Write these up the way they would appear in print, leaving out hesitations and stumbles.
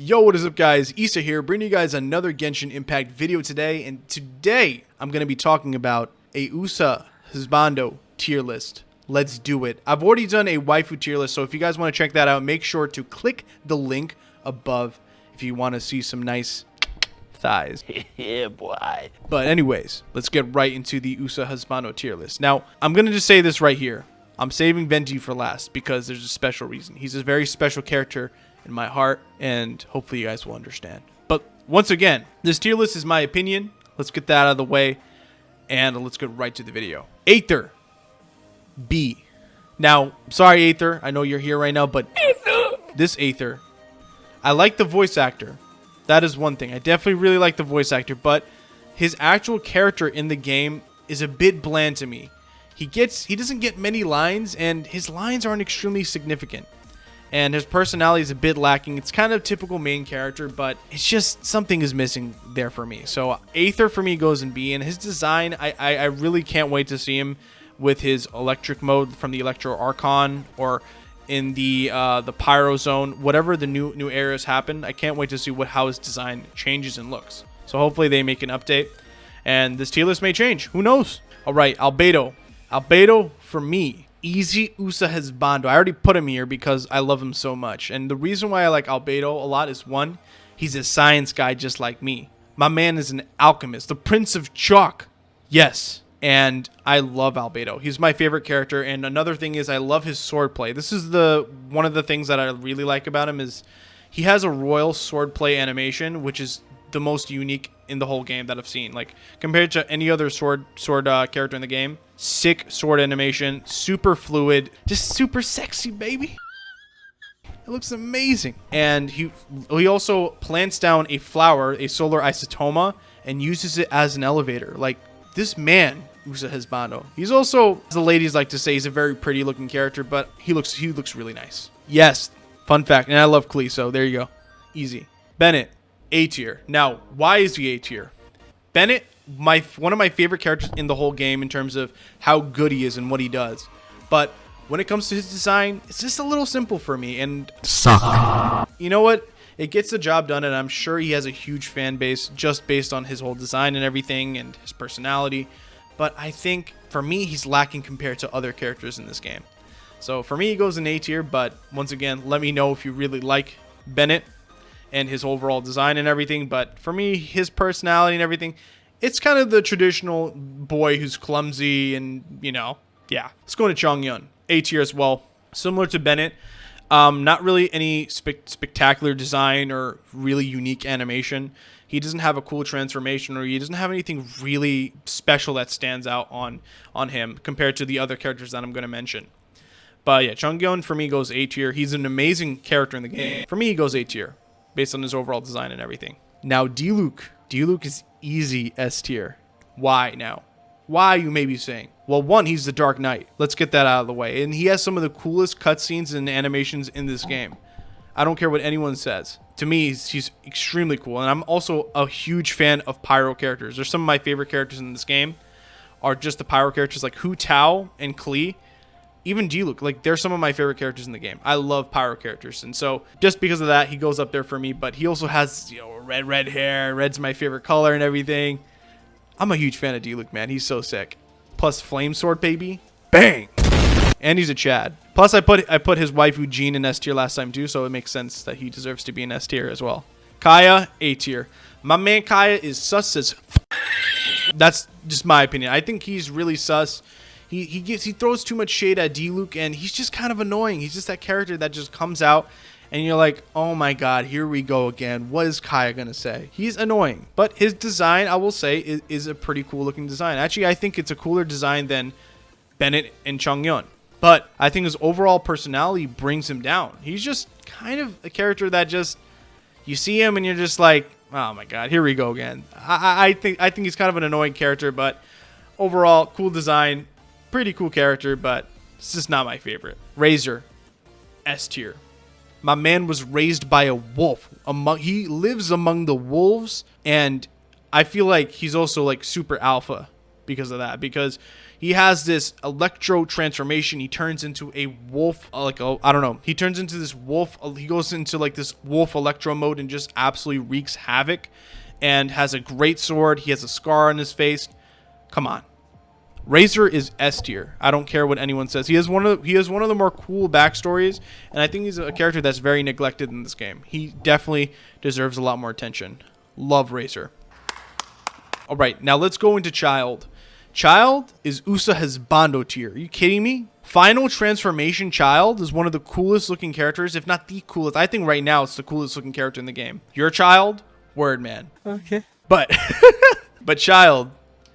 Yo, what is up guys? Esah here, bringing you guys another Genshin Impact video today, and today I'm going to be talking about a Oosa Husbando tier list. Let's do it. I've already done a waifu tier list, so if you guys want to check that out, make sure to click the link above if you want to see some nice thighs. Yeah, boy. But anyways, let's get right into the Oosa Husbando tier list. Now, I'm going to just say this right here. I'm saving Venti for last because there's a special reason. He's a very special character in my heart, and hopefully you guys will understand. But once again, this tier list is my opinion. Let's get that out of the way, and let's get right to the video. Aether, B. Now, sorry Aether, I know you're here right now, but this Aether, I like the voice actor. That is one thing. I definitely really like the voice actor, but his actual character in the game is a bit bland to me. He doesn't get many lines, and his lines aren't extremely significant. And his personality is a bit lacking. It's kind of typical main character, but it's just something is missing there for me. So Aether for me goes in B, and his design, I really can't wait to see him with his electric mode from the Electro Archon, or in the Pyro Zone, whatever the new areas happen. I can't wait to see how his design changes and looks. So hopefully they make an update, and this tier list may change. Who knows? All right, Albedo. Albedo for me. Easy Oosa Husbando. I already put him here because I love him so much. And the reason why I like Albedo a lot is, one, he's a science guy just like me. My man is an alchemist, the Prince of Chalk. Yes. And I love Albedo. He's my favorite character. And another thing is I love his swordplay. This is one of the things that I really like about him is he has a royal swordplay animation, which is the most unique in the whole game that I've seen. Like, compared to any other sword character in the game. Sick sword animation, super fluid, just super sexy, baby. It looks amazing. And he also plants down a flower, a solar isotoma, and uses it as an elevator. Like, this man, Oosa Husbando. He's also, as the ladies like to say, he's a very pretty looking character, but he looks really nice. Yes, fun fact. And I love Klee, so there you go. Easy. Bennett, A tier. Now, why is he A tier? Bennett, one of my favorite characters in the whole game in terms of how good he is and what he does. But when it comes to his design, it's just a little simple for me. And Suck. You know what? It gets the job done, and I'm sure he has a huge fan base just based on his whole design and everything and his personality. But I think, for me, he's lacking compared to other characters in this game. So for me, he goes in A tier, but once again, let me know if you really like Bennett and his overall design and everything. But for me, his personality and everything, it's kind of the traditional boy who's clumsy and, you know, yeah. Let's go to Chongyun. A tier as well. Similar to Bennett. Not really any spectacular design or really unique animation. He doesn't have a cool transformation, or he doesn't have anything really special that stands out on him compared to the other characters that I'm going to mention. But yeah, Chongyun for me goes A tier. He's an amazing character in the game. For me, he goes A tier based on his overall design and everything. Now, Diluc. Diluc is easy S tier. Why now? Why, you may be saying? Well, one, he's the Dark Knight. Let's get that out of the way. And he has some of the coolest cutscenes and animations in this game. I don't care what anyone says. To me, he's extremely cool. And I'm also a huge fan of Pyro characters. There's some of my favorite characters in this game are just the Pyro characters like Hu Tao and Klee. Even Diluc, like, they're some of my favorite characters in the game. I love Pyro characters, and so just because of that, he goes up there for me. But he also has, you know, red hair. Red's my favorite color and everything. I'm a huge fan of Diluc, man. He's so sick. Plus, Flame Sword, baby, bang. And he's a Chad. Plus, I put his waifu Jean in S tier last time too, so it makes sense that he deserves to be in S tier as well. Kaya, A tier. My man Kaya is sus as. That's just my opinion. I think he's really sus. He throws too much shade at Diluc, and he's just kind of annoying. He's just that character that just comes out, and you're like, oh my god, here we go again. What is Kaya gonna say? He's annoying, but his design, I will say, is a pretty cool looking design. Actually, I think it's a cooler design than Bennett and Chongyun. But I think his overall personality brings him down. He's just kind of a character that just, you see him and you're just like, oh my god, here we go again. I think he's kind of an annoying character, but overall, cool design. Pretty cool character, but it's just not my favorite. Razor, S tier. My man was raised by a wolf. He lives among the wolves, and I feel like he's also like super alpha. because of that, because he has this electro transformation. He turns into a wolf, like I don't know. He turns into this wolf. He goes into like this wolf electro mode and just absolutely wreaks havoc, and has a great sword. He has a scar on his face. Come on. Razor is S tier. I don't care what anyone says. He has one of the more cool backstories, and I think he's a character that's very neglected in this game. He definitely deserves a lot more attention. Love Razor. All right, now let's go into Child. Child is Oosa Husbando tier. Are you kidding me? Final Transformation Child is one of the coolest looking characters, if not the coolest. I think right now it's the coolest looking character in the game. Your Child, word man. Okay. But Child,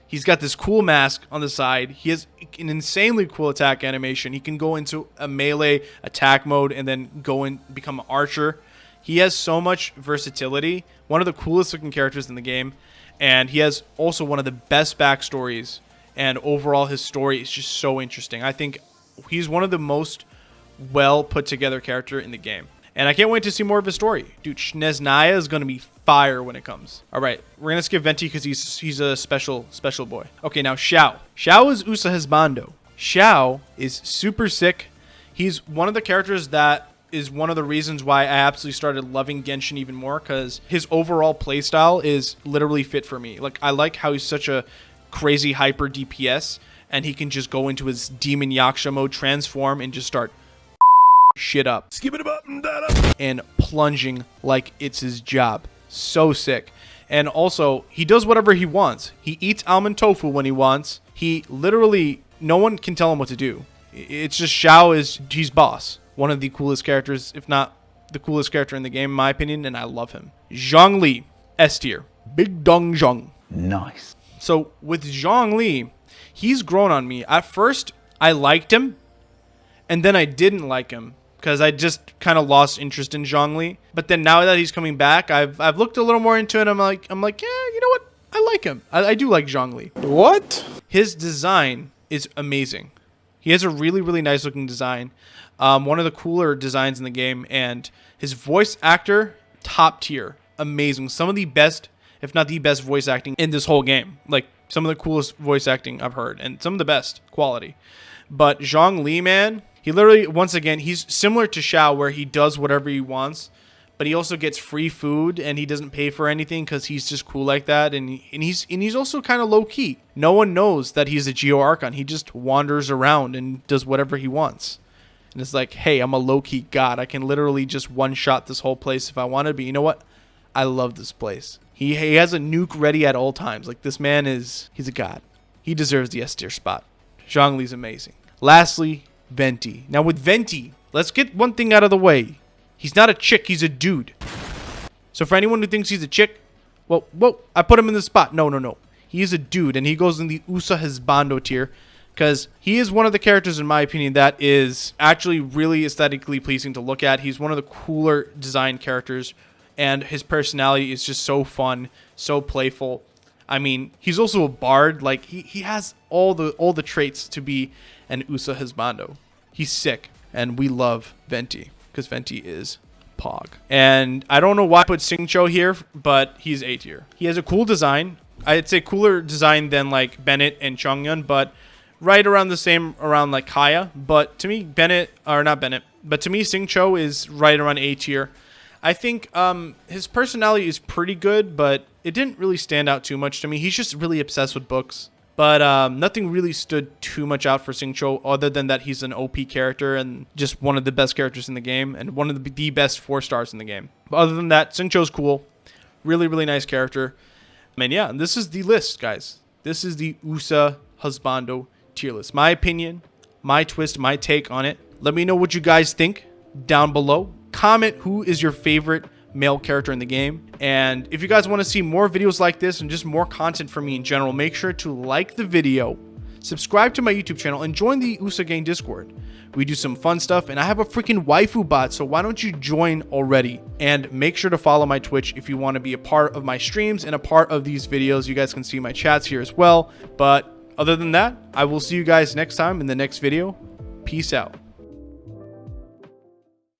he's got this cool mask on the side. He has an insanely cool attack animation. He can go into a melee attack mode and then go and become an archer. He has so much versatility. One of the coolest looking characters in the game. And he has also one of the best backstories. And overall, his story is just so interesting. I think he's one of the most well put together character in the game. And I can't wait to see more of his story. Dude, Shneznaya is going to be fire when it comes. All right, we're going to skip Venti because he's a special boy. Okay, now Xiao. Xiao is Oosa Husbando. Xiao is super sick. He's one of the characters that is one of the reasons why I absolutely started loving Genshin even more, because his overall playstyle is literally fit for me. Like, I like how he's such a crazy hyper DPS, and he can just go into his Demon Yaksha mode, transform, and just start shit up. Skip it up and plunging like it's his job. So sick. And also, he does whatever he wants. He eats almond tofu when he wants. He literally, no one can tell him what to do. It's just he's boss. One of the coolest characters, if not the coolest character in the game, in my opinion, and I love him. Zhang Li, S tier. Big Dong Zhang. Nice. So with Zhang Li, he's grown on me. At first, I liked him, and then I didn't like him, because I just kind of lost interest in Zhang Li. But then now that he's coming back, I've looked a little more into it. I'm like, yeah, you know what? I like him. I do like Zhang Li. What? His design is amazing. He has a really, really nice looking design. One of the cooler designs in the game, and his voice actor, top tier, amazing. Some of the best, if not the best voice acting in this whole game. Like, some of the coolest voice acting I've heard, and some of the best quality. But Zhang Li, man, he literally, once again, he's similar to Xiao, where he does whatever he wants, but he also gets free food, and he doesn't pay for anything because he's just cool like that. And he's also kind of low key. No one knows that he's a Geo Archon. He just wanders around and does whatever he wants. And it's like, hey, I'm a low key god. I can literally just one shot this whole place if I wanted. But you know what? I love this place. He has a nuke ready at all times. Like, this man he's a god. He deserves the S tier spot. Zhang Li's amazing. Lastly, Venti. Now with Venti, let's get one thing out of the way. He's not a chick, he's a dude. So for anyone who thinks he's a chick, well, I put him in the spot. No. He is a dude, and he goes in the Oosa Husbando tier, because he is one of the characters, in my opinion, that is actually really aesthetically pleasing to look at. He's one of the cooler design characters, and his personality is just so fun, so playful. I mean, he's also a bard. Like, he has all the traits to be an Oosa Husbando. He's sick, and we love Venti, because Venti is Pog. And I don't know why I put Xingqiu here, but he's A tier. He has a cool design. I'd say cooler design than like Bennett and Chongyun, but right around the same, around like Kaya. But to me, but to me, Xingqiu is right around A tier. I think his personality is pretty good, but it didn't really stand out too much to me. He's just really obsessed with books. But nothing really stood too much out for Xingqiu, other than that he's an OP character and just one of the best characters in the game, and one of the best 4 stars in the game. But other than that, Xingqiu's cool. Really, really nice character. And yeah, this is the list, guys. This is the Oosa Husbando tier list. My opinion, my twist, my take on it. Let me know what you guys think down below. Comment who is your favorite male character in the game. And if you guys want to see more videos like this and just more content from me in general, make sure to like the video, subscribe to my YouTube channel, and join the Oosa Gang Discord. We do some fun stuff, and I have a freaking waifu bot, so why don't you join already? And make sure to follow my Twitch if you want to be a part of my streams and a part of these videos. You guys can see my chats here as well. But other than that, I will see you guys next time in the next video. Peace out.